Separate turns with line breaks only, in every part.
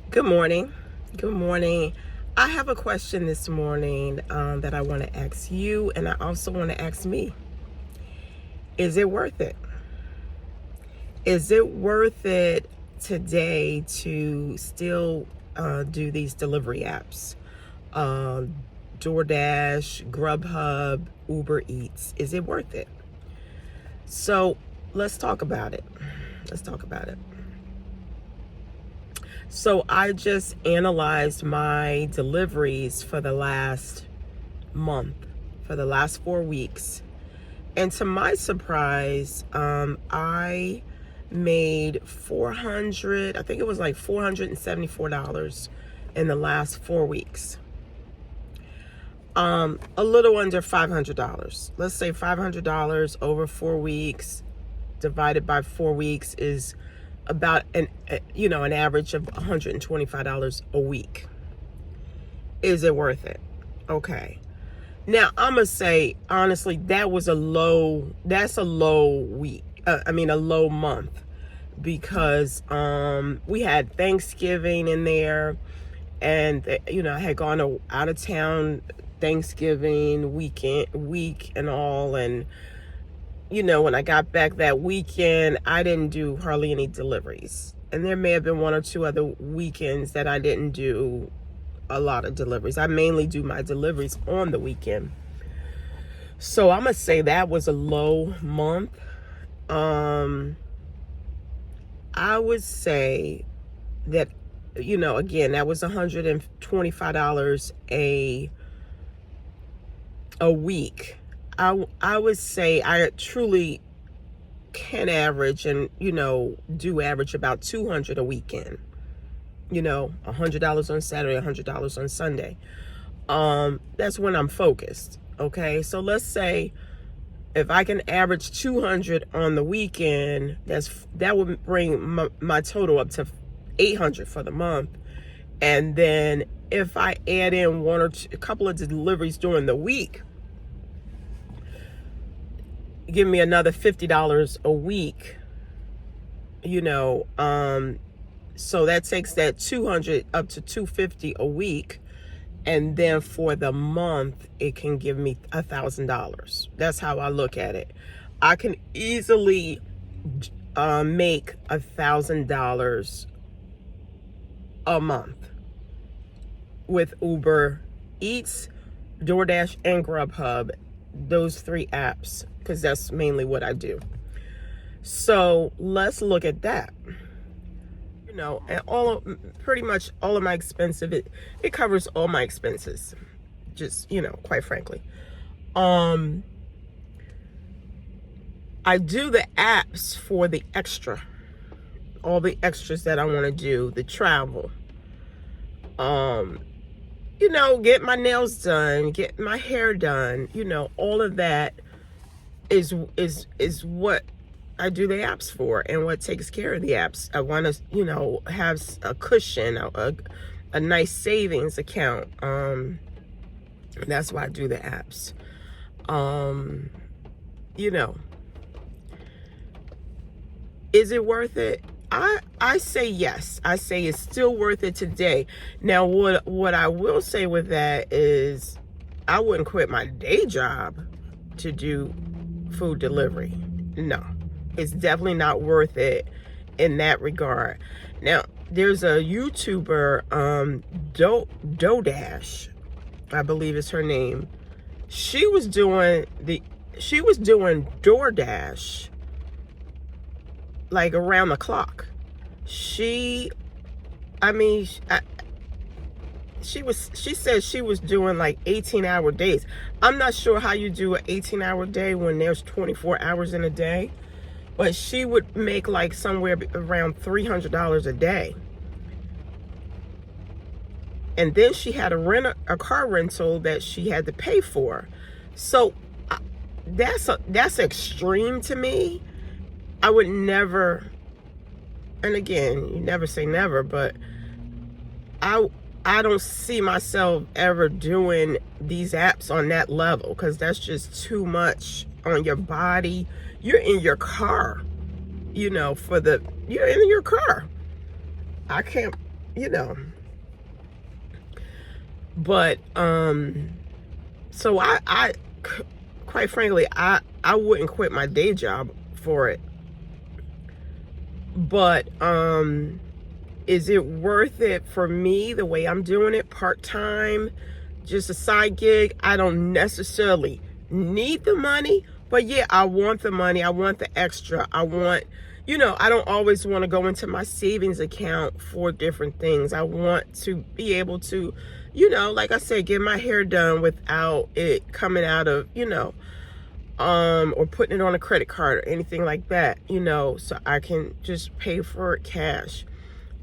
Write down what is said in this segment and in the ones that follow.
Good morning. Good morning. I have a question this morning that I want to ask you, and I also want to ask me. Is it worth it? Is it worth it today to still do these delivery apps? Uh, DoorDash, Grubhub, Uber Eats. Is it worth it? So let's talk about it. Let's talk about it. So I just analyzed my deliveries for the last month, for the last 4 weeks. And to my surprise, I made 400, I think it was like $474 in the last 4 weeks. A little under $500. Let's say $500 over 4 weeks divided by 4 weeks is about an average of $125 a week. Is it worth it? Okay. Now I'm gonna say honestly, that's a low week. A low month, because we had Thanksgiving in there, and I had gone out of town Thanksgiving week and all, and when I got back that weekend, I didn't do hardly any deliveries. And there may have been one or two other weekends that I didn't do a lot of deliveries. I mainly do my deliveries on the weekend. So I'm going to say that was a low month. I would say that, again, that was $125 a week. I would say I truly can average and, do average about $200 a weekend. $100 on Saturday, $100 on Sunday. That's when I'm focused. Okay. So let's say if I can average 200 on the weekend, that would bring my total up to 800 for the month. And then if I add in a couple of deliveries during the week, give me another $50 a week, so that takes that 200 up to 250 a week. And then for the month, it can give me $1,000. That's how I look at it. I can easily make $1,000 a month with Uber Eats, DoorDash, and Grubhub, those three apps, because that's mainly what I do. So let's look at that. And pretty much all of my expenses, it covers all my expenses, just, quite frankly. I do the apps for the extra, all the extras that I want to do, the travel, get my nails done, get my hair done, all of that is what I do the apps for, and what takes care of the apps. I want to, have a cushion, a nice savings account. That's why I do the apps. Is it worth it? I say yes. I say it's still worth it today. Now, what I will say with that is I wouldn't quit my day job to do food delivery. No, it's definitely not worth it in that regard. Now, there's a YouTuber, Dodash, I believe is her name. She was doing DoorDash like around the clock. She said she was doing like 18-hour days. I'm not sure how you do an 18-hour day when there's 24 hours in a day, but she would make like somewhere around $300 a day. And then she had a car rental that she had to pay for. So that's extreme to me. I would never, and again, you never say never, but I don't see myself ever doing these apps on that level, because that's just too much on your body. You're in your car, you're in your car. I can't, you know. But so I quite frankly, I wouldn't quit my day job for it. But is it worth it for me the way I'm doing it, part-time, just a side gig? I don't necessarily need the money, but yeah, I want the money. I want the extra. I want, I don't always want to go into my savings account for different things. I want to be able to, like I said, get my hair done without it coming out of, or putting it on a credit card or anything like that, so I can just pay for it cash.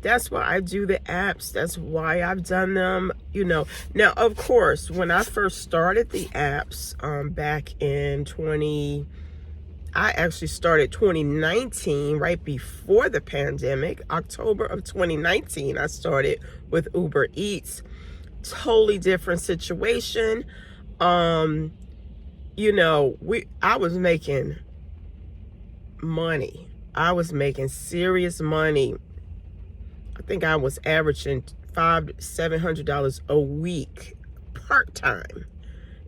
That's why I do the apps. That's why I've done them, Now, of course, when I first started the apps back in I actually started 2019, right before the pandemic. October of 2019, I started with Uber Eats. Totally different situation. I was making money. I was making serious money. I think I was averaging $500-700 a week part-time.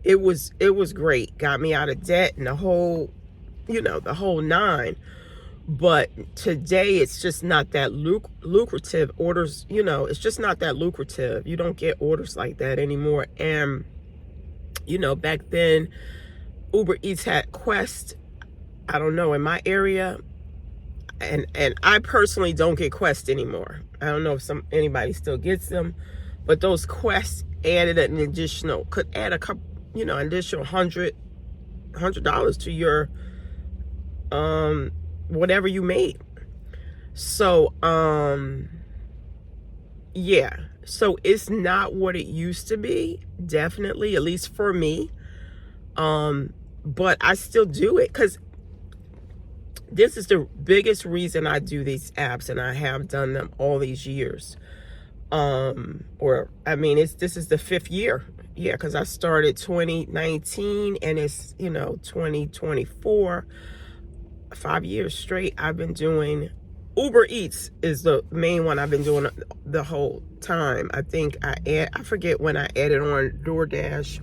It was great. Got me out of debt and the whole nine. But today it's just not that lucrative. Orders, it's just not that lucrative. You don't get orders like that anymore. And back then Uber Eats had Quest. I don't know, in my area, and I personally don't get Quest anymore. I don't know if anybody still gets them, but those Quests added could add a couple, additional $100 to your whatever you made. So yeah, so it's not what it used to be, definitely, at least for me. But I still do it because this is the biggest reason I do these apps, and I have done them all these years. This is the 5th year. Yeah, because I started 2019 and it's, 2024. 5 years straight I've been doing Uber Eats is the main one I've been doing the whole time. I think I forget when I added on DoorDash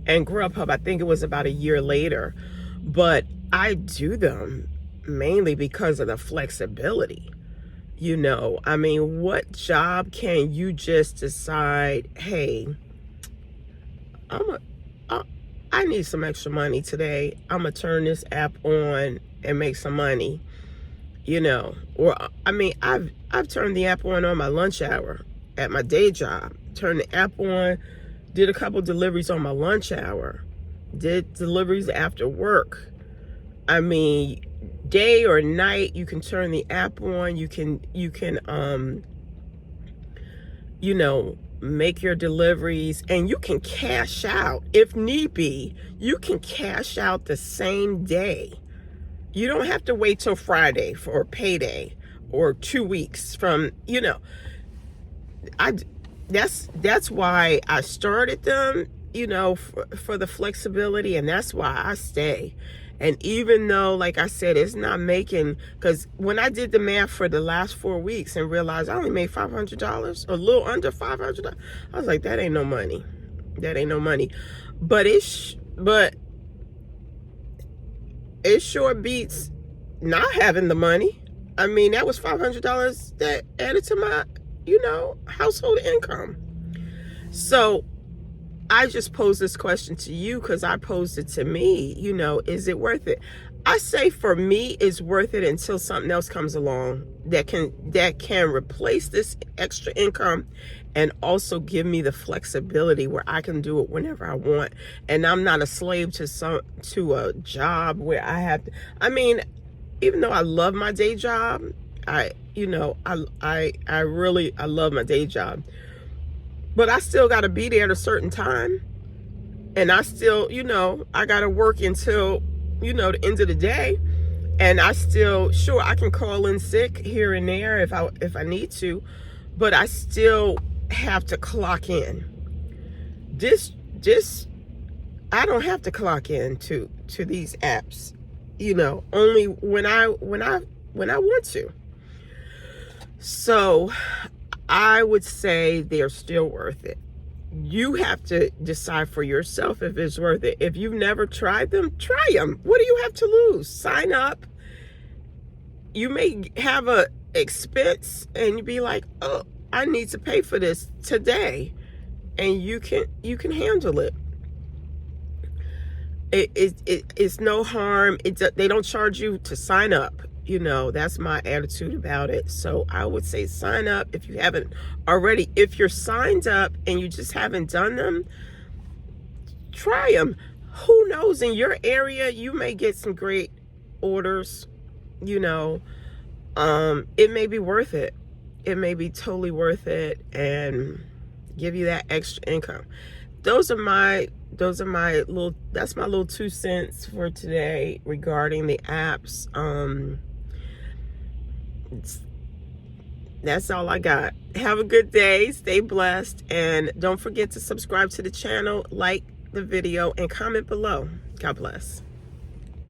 and Grubhub. I think it was about a year later. But I do them mainly because of the flexibility. What job can you just decide, hey, I need some extra money today. I'm going to turn this app on and make some money, Or, I've turned the app on my lunch hour at my day job. Turned the app on, did a couple deliveries on my lunch hour, did deliveries after work. Day or night, you can turn the app on. You can make your deliveries, and you can cash out if need be. You can cash out the same day. You don't have to wait till Friday for payday or 2 weeks from, that's why I started them, for the flexibility, and that's why I stay. And even though, like I said, it's not making, because when I did the math for the last 4 weeks and realized I only made $500, a little under $500, I was like, that ain't no money. That ain't no money. But it sure beats not having the money. That was $500 that added to my, household income. So I just posed this question to you because I posed it to me. Is it worth it? I say for me, it's worth it until something else comes along that can replace this extra income and also give me the flexibility where I can do it whenever I want, and I'm not a slave to a job where I have to. Even though I love my day job, I love my day job. But I still got to be there at a certain time. And I still, I got to work until, the end of the day. And I still, sure, I can call in sick here and there if I need to. But I still have to clock in. I don't have to clock in to these apps, only when I want to. So I would say they're still worth it. You have to decide for yourself if it's worth it. If you've never tried them, try them. What do you have to lose? Sign up. You may have a expense and you be like, oh, I need to pay for this today. And you can handle it. It's no harm. They don't charge you to sign up. You know, that's my attitude about it. So I would say sign up if you haven't already. If you're signed up and you just haven't done them, try them. Who knows, in your area, you may get some great orders, you know. It may be worth it. It may be totally worth it and give you that extra income. That's my little 2 cents for today regarding the apps. That's all I got. Have a good day. Stay blessed. And don't forget to subscribe to the channel, like the video, and comment below. God bless.